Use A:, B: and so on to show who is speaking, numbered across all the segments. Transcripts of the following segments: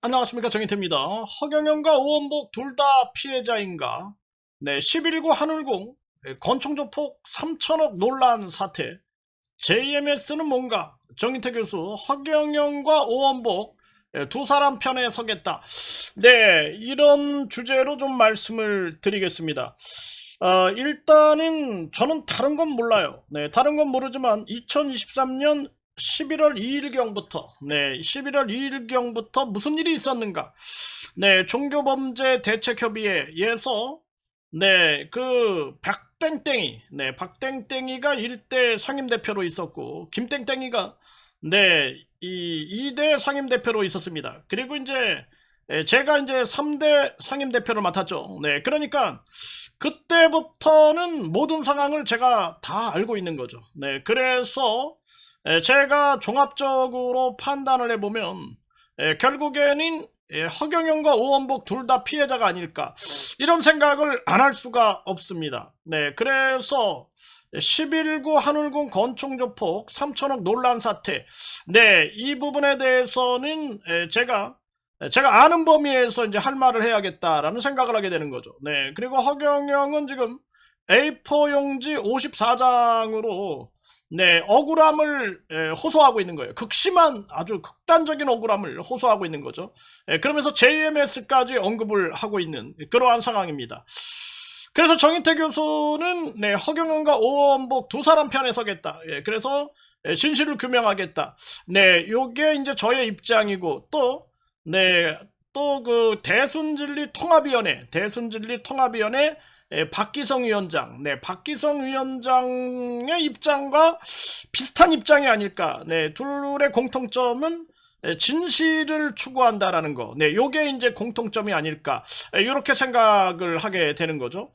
A: 안녕하십니까, 정인태입니다. 허경영과 오원복 둘 다 피해자인가? 네, 11구 한울공 권총조폭 3천억 논란 사태. JMS는 뭔가? 정인태 교수, 허경영과 오원복 두 사람 편에 서겠다. 네, 이런 주제로 좀 말씀을 드리겠습니다. 일단은 저는 다른 건 몰라요. 네, 다른 건 모르지만 2023년 11월 2일경부터, 네, 11월 2일경부터 무슨 일이 있었는가? 네, 종교범죄대책협의회에서, 네, 그 박땡땡이, 네, 박땡땡이가 1대 상임대표로 있었고, 김땡땡이가, 네, 이 2대 상임대표로 있었습니다. 그리고 이제 제가 이제 3대 상임대표를 맡았죠. 네, 그러니까 그때부터는 모든 상황을 제가 다 알고 있는 거죠. 네, 그래서 제가 종합적으로 판단을 해보면 결국에는 허경영과 오원복 둘 다 피해자가 아닐까, 이런 생각을 안 할 수가 없습니다. 네, 그래서 11구 한울군 권총조폭 3천억 논란 사태, 네, 이 부분에 대해서는 제가 아는 범위에서 이제 할 말을 해야겠다라는 생각을 하게 되는 거죠. 네, 그리고 허경영은 지금 A4 용지 54장으로 네, 억울함을 호소하고 있는 거예요. 극심한 아주 극단적인 억울함을 호소하고 있는 거죠. 그러면서 JMS까지 언급을 하고 있는 그러한 상황입니다. 그래서 정인태 교수는 네, 허경영과 오원복 두 사람 편에 서겠다. 그래서 진실을 규명하겠다. 네, 요게 이제 저의 입장이고, 또 네, 또 그 대순진리 통합위원회 박기성 위원장, 네, 박기성 위원장의 입장과 비슷한 입장이 아닐까. 네, 둘의 공통점은 진실을 추구한다라는 거. 네, 요게 이제 공통점이 아닐까. 이렇게 생각을 하게 되는 거죠.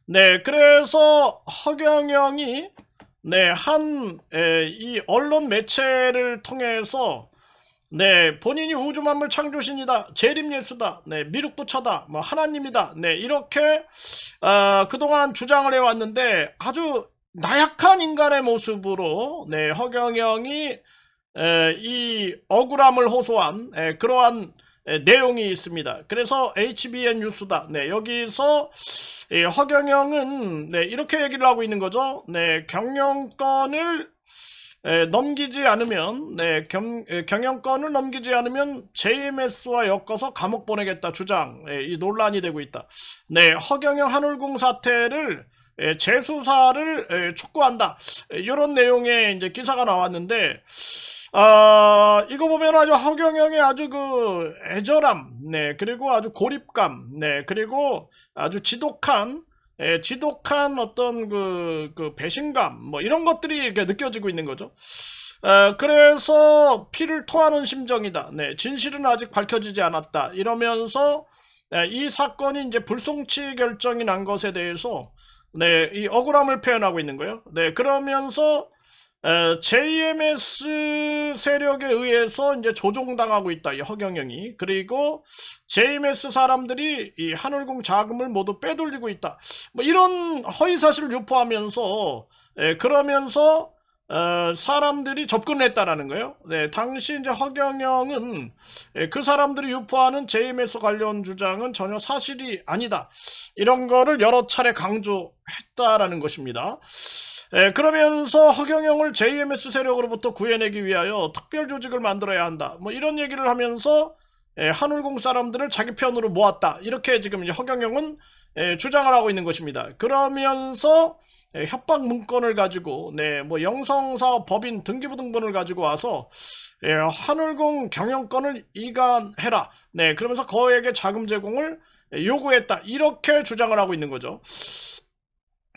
A: 네, 그래서 허경영이 네, 이 언론 매체를 통해서 네, 본인이 우주만물 창조신이다, 재림예수다, 네, 미륵부처다, 뭐 하나님이다, 네, 이렇게 그동안 주장을 해왔는데 아주 나약한 인간의 모습으로 네, 허경영이 이 억울함을 호소한 그러한 내용이 있습니다. 그래서 HBN 뉴스다. 네, 여기서 허경영은 네, 이렇게 얘기를 하고 있는 거죠. 네, 경영권을 넘기지 않으면, 네, 경영권을 넘기지 않으면 JMS와 엮어서 감옥 보내겠다 주장, 이 논란이 되고 있다. 네, 허경영 한울공 사태를 재수사를 촉구한다. 이런 내용의 이제 기사가 나왔는데, 이거 보면 아주 허경영의 아주 그 애절함, 네, 그리고 아주 고립감, 네, 그리고 아주 지독한 어떤 그 배신감, 뭐 이런 것들이 이렇게 느껴지고 있는 거죠. 그래서 피를 토하는 심정이다. 네, 진실은 아직 밝혀지지 않았다. 이러면서 이 사건이 이제 불송치 결정이 난 것에 대해서 네, 이 억울함을 표현하고 있는 거예요. 네, 그러면서 JMS 세력에 의해서 이제 조종당하고 있다, 이 허경영이. 그리고 JMS 사람들이 이 한울공 자금을 모두 빼돌리고 있다. 뭐 이런 허위 사실을 유포하면서 그러면서 사람들이 접근을 했다라는 거예요. 네, 당시 이제 허경영은 그 사람들이 유포하는 JMS 관련 주장은 전혀 사실이 아니다, 이런 거를 여러 차례 강조했다라는 것입니다. 그러면서 허경영을 JMS 세력으로부터 구해내기 위하여 특별 조직을 만들어야 한다, 뭐 이런 얘기를 하면서 한울공 사람들을 자기 편으로 모았다, 이렇게 지금 이제 허경영은 주장을 하고 있는 것입니다. 그러면서 협박 문건을 가지고 네, 뭐 영성사업 법인 등기부등본을 가지고 와서 한울공 경영권을 이관해라, 네, 그러면서 거액의 자금 제공을 요구했다, 이렇게 주장을 하고 있는 거죠.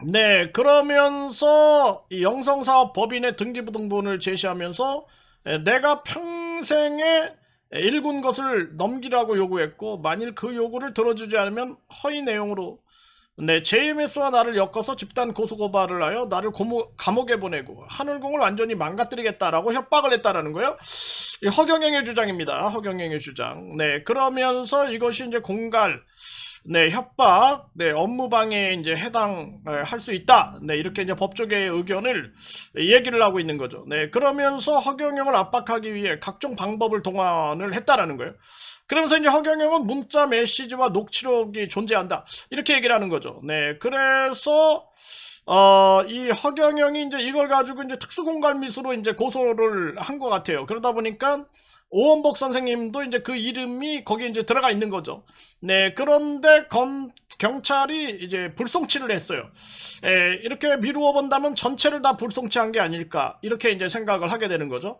A: 네, 그러면서 이 영성사업 법인의 등기부등본을 제시하면서 내가 평생에 일군 것을 넘기라고 요구했고, 만일 그 요구를 들어주지 않으면 허위 내용으로 네, JMS와 나를 엮어서 집단 고소고발을 하여 나를 감옥에 보내고 한울공을 완전히 망가뜨리겠다라고 협박을 했다라는 거예요. 이 허경영의 주장입니다. 허경영의 주장. 네, 그러면서 이것이 이제 공갈, 네, 협박, 네, 업무방해에 이제 해당할 수 있다. 네, 이렇게 이제 법조계의 의견을 얘기를 하고 있는 거죠. 네, 그러면서 허경영을 압박하기 위해 각종 방법을 동원을 했다라는 거예요. 그러면서 이제 허경영은 문자 메시지와 녹취록이 존재한다. 이렇게 얘기를 하는 거죠. 네, 그래서 이 허경영이 이제 이걸 가지고 이제 특수공갈미수로 이제 고소를 한 것 같아요. 그러다 보니까 오원복 선생님도 이제 그 이름이 거기에 이제 들어가 있는 거죠. 네, 그런데 경찰이 이제 불송치를 했어요. 이렇게 미루어 본다면 전체를 다 불송치한 게 아닐까, 이렇게 이제 생각을 하게 되는 거죠.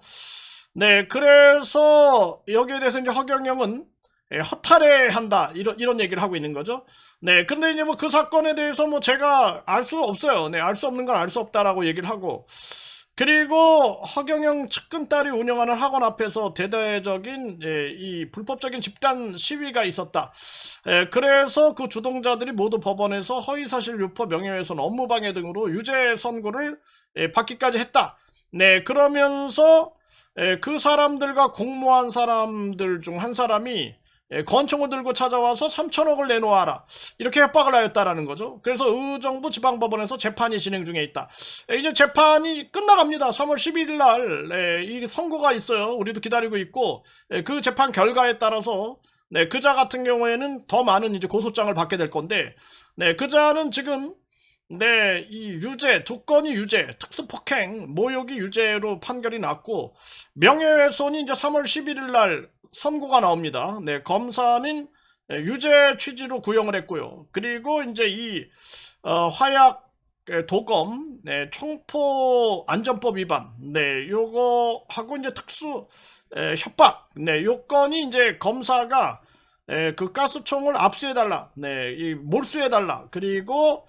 A: 네, 그래서 여기에 대해서 이제 허경영은 허탈해한다, 이런 얘기를 하고 있는 거죠. 네, 근데 이제 뭐 그 사건에 대해서 뭐 제가 알 수 없어요. 네, 알 수 없는 건 알 수 없다라고 얘기를 하고, 그리고 허경영 측근딸이 운영하는 학원 앞에서 대대적인 이 불법적인 집단 시위가 있었다. 그래서 그 주동자들이 모두 법원에서 허위사실 유포, 명예훼손, 업무방해 등으로 유죄 선고를 받기까지 했다. 네, 그러면서 그 사람들과 공모한 사람들 중 한 사람이 권총을 들고 찾아와서 3천억을 내놓아라, 이렇게 협박을 하였다라는 거죠. 그래서 의정부 지방법원에서 재판이 진행 중에 있다. 이제 재판이 끝나갑니다. 3월 11일 날 이 선고가 있어요. 우리도 기다리고 있고, 그 재판 결과에 따라서 그자 같은 경우에는 더 많은 이제 고소장을 받게 될 건데, 그자는 지금 이 유죄, 두 건이 유죄, 특수폭행, 모욕이 유죄로 판결이 났고, 명예훼손이 이제 3월 11일 날 선고가 나옵니다. 네, 검사는 유죄 취지로 구형을 했고요. 그리고 이제 이 화약 도검, 총포 안전법 위반, 요거 하고 이제 특수 협박, 요건이 이제 검사가 그 가스총을 압수해달라, 이 몰수해달라, 그리고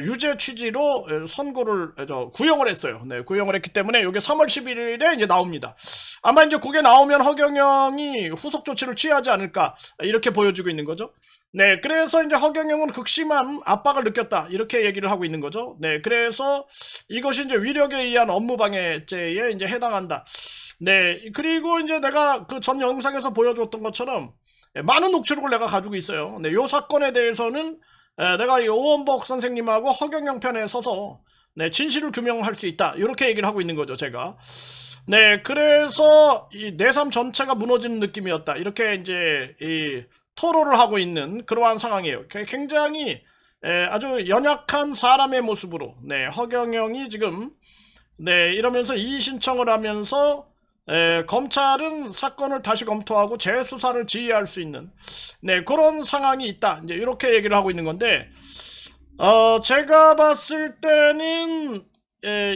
A: 유죄 취지로 선고를 구형을 했어요. 네, 구형을 했기 때문에 이게 3월 11일에 이제 나옵니다. 아마 이제 그게 나오면 허경영이 후속 조치를 취하지 않을까, 이렇게 보여지고 있는 거죠. 네, 그래서 이제 허경영은 극심한 압박을 느꼈다, 이렇게 얘기를 하고 있는 거죠. 네, 그래서 이것이 이제 위력에 의한 업무방해죄에 이제 해당한다. 네, 그리고 이제 내가 그 전 영상에서 보여줬던 것처럼 많은 녹취록을 내가 가지고 있어요. 네, 요 사건에 대해서는 내가 이 오원복 선생님하고 허경영 편에 서서 진실을 규명할 수 있다, 이렇게 얘기를 하고 있는 거죠, 제가. 네, 그래서 이 내삼 전체가 무너지는 느낌이었다, 이렇게 이제 이 토로를 하고 있는 그러한 상황이에요. 굉장히 아주 연약한 사람의 모습으로 허경영이 지금 이러면서 이의 신청을 하면서 검찰은 사건을 다시 검토하고 재수사를 지휘할 수 있는 그런 상황이 있다, 이제 이렇게 얘기를 하고 있는 건데, 제가 봤을 때는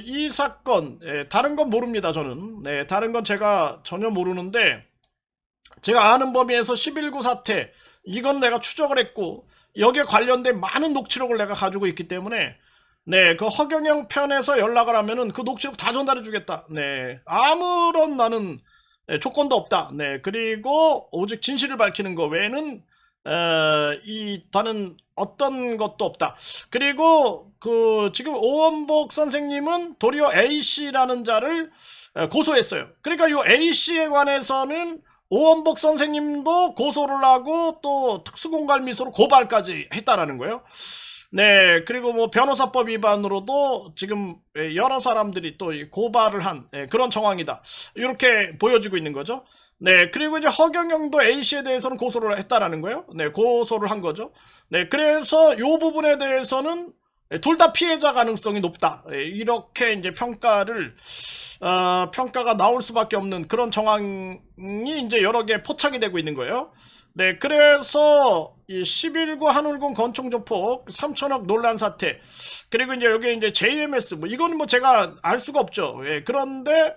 A: 이 사건, 다른 건 모릅니다. 저는 다른 건 제가 전혀 모르는데, 제가 아는 범위에서 11구 사태, 이건 내가 추적을 했고, 여기에 관련된 많은 녹취록을 내가 가지고 있기 때문에 그 허경영 편에서 연락을 하면은 그 녹취록 다 전달해 주겠다. 아무런 나는 조건도 없다. 그리고 오직 진실을 밝히는 거 외에는 다른 어떤 것도 없다. 그리고 그 지금 오원복 선생님은 도리어 A씨라는 자를 고소했어요. 그러니까 이 A씨에 관해서는 오원복 선생님도 고소를 하고 또 특수공갈미수로 고발까지 했다라는 거예요. 그리고 뭐 변호사법 위반으로도 지금 여러 사람들이 또 고발을 한 그런 정황이다, 이렇게 보여지고 있는 거죠. 그리고 이제 허경영도 A씨에 대해서는 고소를 했다라는 거예요. 고소를 한 거죠. 그래서 이 부분에 대해서는 둘 다 피해자 가능성이 높다, 이렇게 이제 평가가 나올 수밖에 없는 그런 정황이 이제 여러 개 포착이 되고 있는 거예요. 그래서 이 11구 한울공 권총조폭 3천억 논란 사태, 그리고 이제 여기 이제 JMS, 뭐 이거는 뭐 제가 알 수가 없죠. 그런데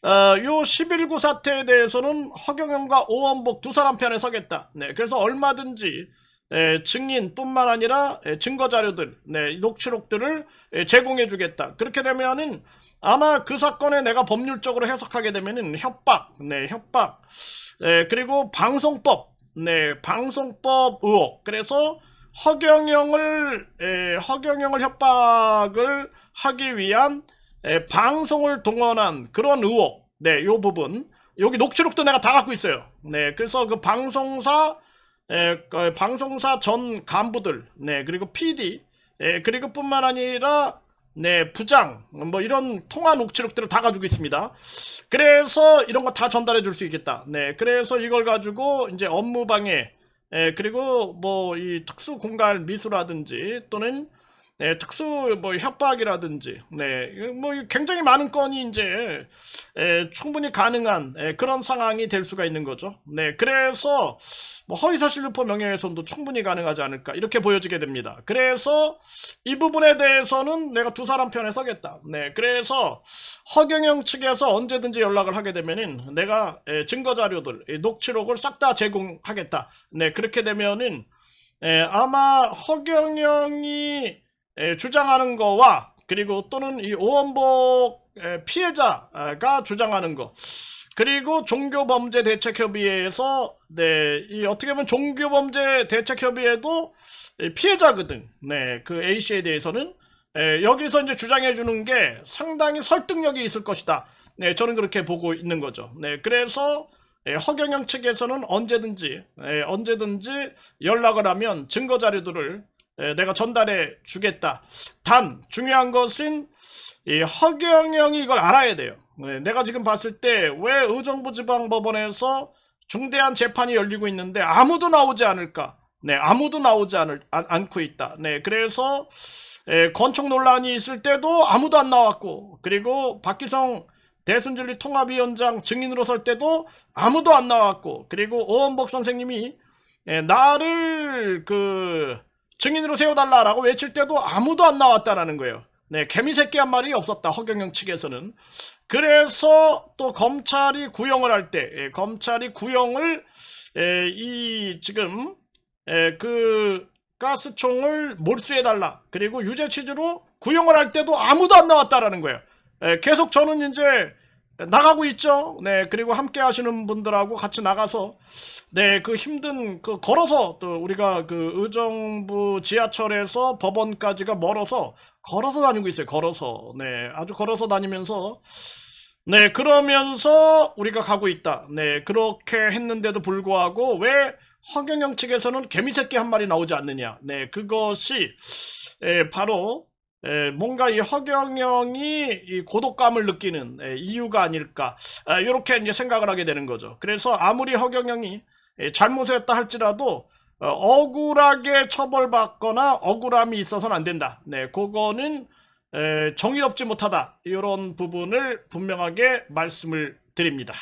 A: 요 11구 사태에 대해서는 허경영과 오원복 두 사람 편에 서겠다. 그래서 얼마든지 증인뿐만 아니라 증거 자료들, 녹취록들을 제공해 주겠다. 그렇게 되면은 아마 그 사건에 내가 법률적으로 해석하게 되면은 협박, 그리고 방송법, 방송법 의혹. 그래서 허경영을 협박을 하기 위한 방송을 동원한 그런 의혹. 요 부분. 여기 녹취록도 내가 다 갖고 있어요. 그래서 그 방송사 방송사 전 간부들, 네, 그리고 PD, 그리고 뿐만 아니라 네, 부장, 뭐 이런 통화 녹취록들을 다 가지고 있습니다. 그래서 이런 거 다 전달해 줄 수 있겠다. 네, 그래서 이걸 가지고 이제 업무 방해, 그리고 뭐 이 특수 공갈 미수라든지 또는 특수 뭐 협박이라든지, 뭐 굉장히 많은 건이 이제 충분히 가능한 그런 상황이 될 수가 있는 거죠. 네, 그래서 뭐 허위사실 유포 명예훼손도 충분히 가능하지 않을까 이렇게 보여지게 됩니다. 그래서 이 부분에 대해서는 내가 두 사람 편에 서겠다. 네, 그래서 허경영 측에서 언제든지 연락을 하게 되면은 내가 증거 자료들, 녹취록을 싹 다 제공하겠다. 네, 그렇게 되면은 아마 허경영이 주장하는 거와 그리고 또는 이 오원복 피해자가 주장하는 거 그리고 종교범죄대책협의회에서 이 어떻게 보면 종교범죄대책협의회도 피해자거든. 네, 그 A씨에 대해서는 여기서 이제 주장해 주는 게 상당히 설득력이 있을 것이다. 네, 저는 그렇게 보고 있는 거죠. 네, 그래서 허경영 측에서는 언제든지 연락을 하면 증거 자료들을 내가 전달해 주겠다. 단 중요한 것은 이 허경영이 이걸 알아야 돼요. 내가 지금 봤을 때 왜 의정부 지방법원에서 중대한 재판이 열리고 있는데 아무도 나오지 않을까? 네, 아무도 나오지 않고 있다. 네, 그래서 건축 논란이 있을 때도 아무도 안 나왔고, 그리고 박기성 대순진리 통합위원장 증인으로 설 때도 아무도 안 나왔고, 그리고 오원복 선생님이 나를 증인으로 세워달라라고 외칠 때도 아무도 안 나왔다라는 거예요. 네, 개미새끼 한 마리 없었다, 허경영 측에서는. 그래서 또 검찰이 구형을 할 때, 검찰이 구형을 지금 그 가스총을 몰수해달라, 그리고 유죄 취지로 구형을 할 때도 아무도 안 나왔다라는 거예요. 계속 저는 이제 나가고 있죠. 네, 그리고 함께 하시는 분들하고 같이 나가서 네, 그 힘든 걸어서 또 우리가 그 의정부 지하철에서 법원까지가 멀어서 걸어서 다니고 있어요. 걸어서. 네, 아주 걸어서 다니면서 네, 그러면서 우리가 가고 있다. 네, 그렇게 했는데도 불구하고 왜 허경영 측에서는 개미새끼 한 마리 나오지 않느냐. 네, 그것이 바로 뭔가 이 허경영이 이 고독감을 느끼는 이유가 아닐까, 이렇게 이제 생각을 하게 되는 거죠. 그래서 아무리 허경영이 잘못을 했다 할지라도 억울하게 처벌받거나 억울함이 있어서는 안 된다. 네, 그거는 정의롭지 못하다. 이런 부분을 분명하게 말씀을 드립니다.